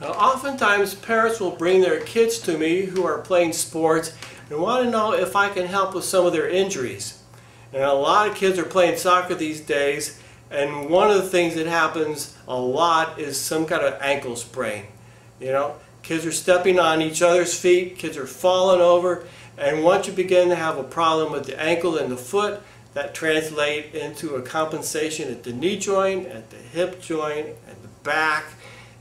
Now, oftentimes parents will bring their kids to me who are playing sports and want to know if I can help with some of their injuries. And a lot of kids are playing soccer these days, and one of the things that happens a lot is some kind of ankle sprain. You know, kids are stepping on each other's feet, kids are falling over, and once you begin to have a problem with the ankle and the foot, that translates into a compensation at the knee joint, at the hip joint, at the back.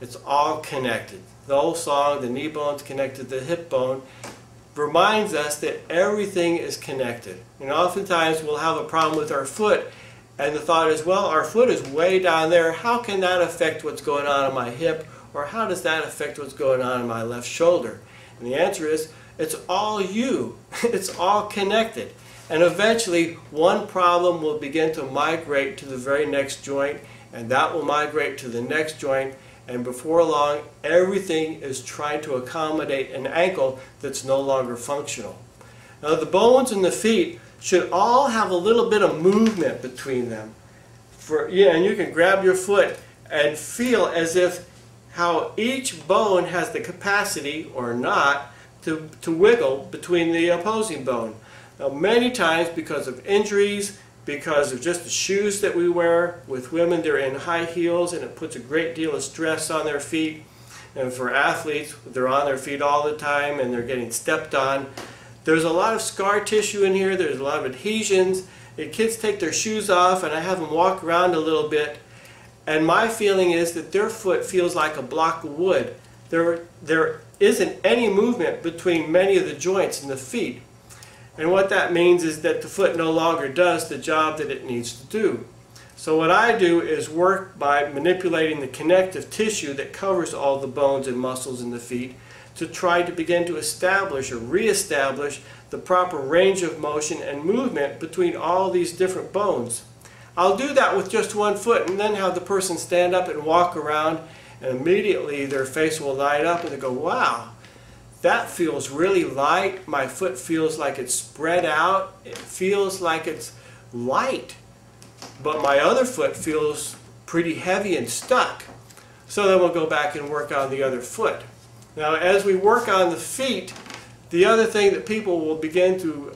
It's all connected. The old song, the knee bone's connected to the hip bone, reminds us that everything is connected. And oftentimes we'll have a problem with our foot, and the thought is, well, our foot is way down there. How can that affect what's going on in my hip? Or how does that affect what's going on in my left shoulder? And the answer is, it's all you. It's all connected. And eventually, one problem will begin to migrate to the very next joint, and that will migrate to the next joint, and before long, everything is trying to accommodate an ankle that's no longer functional. Now, the bones in the feet should all have a little bit of movement between them. And you can grab your foot and feel as if how each bone has the capacity, or not, to wiggle between the opposing bone. Now, many times because of injuries, because of just the shoes that we wear, with women they're in high heels and it puts a great deal of stress on their feet. And for athletes, they're on their feet all the time and they're getting stepped on. There's a lot of scar tissue in here, there's a lot of adhesions. The kids take their shoes off and I have them walk around a little bit, and my feeling is that their foot feels like a block of wood. There isn't any movement between many of the joints in the feet. And what that means is that the foot no longer does the job that it needs to do. So what I do is work by manipulating the connective tissue that covers all the bones and muscles in the feet to try to begin to establish or reestablish the proper range of motion and movement between all these different bones. I'll do that with just one foot and then have the person stand up and walk around, and immediately their face will light up and they go, wow, that feels really light. My foot feels like it's spread out. It feels like it's light. But my other foot feels pretty heavy and stuck. So then we'll go back and work on the other foot. Now, as we work on the feet, the other thing that people will begin to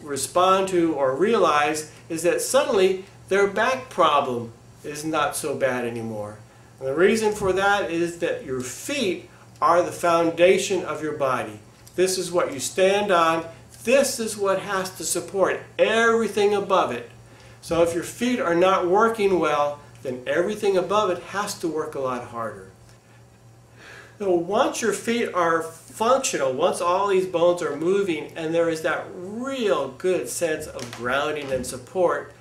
respond to or realize is that suddenly their back problem is not so bad anymore. And the reason for that is that your feet are the foundation of your body. This is what you stand on. This is what has to support everything above it. So if your feet are not working well, then everything above it has to work a lot harder. So once your feet are functional, once all these bones are moving and there is that real good sense of grounding and support,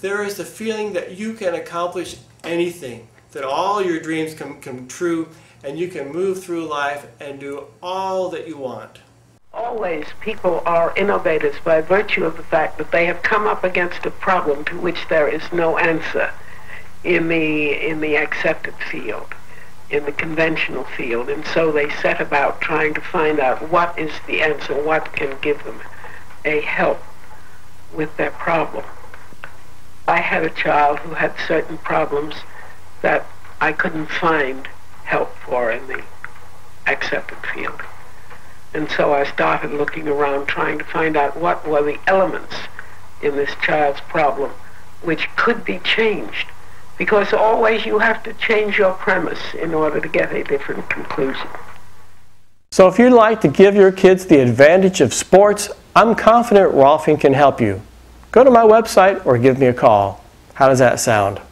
there is the feeling that you can accomplish anything, that all your dreams can come true, and you can move through life and do all that you want. Always people are innovators by virtue of the fact that they have come up against a problem to which there is no answer in the accepted field, in the conventional field, and so they set about trying to find out what is the answer, what can give them a help with their problem. I had a child who had certain problems that I couldn't find help for in the accepted field. And so I started looking around trying to find out what were the elements in this child's problem which could be changed. Because always you have to change your premise in order to get a different conclusion. So if you'd like to give your kids the advantage of sports, I'm confident Rolfing can help you. Go to my website or give me a call. How does that sound?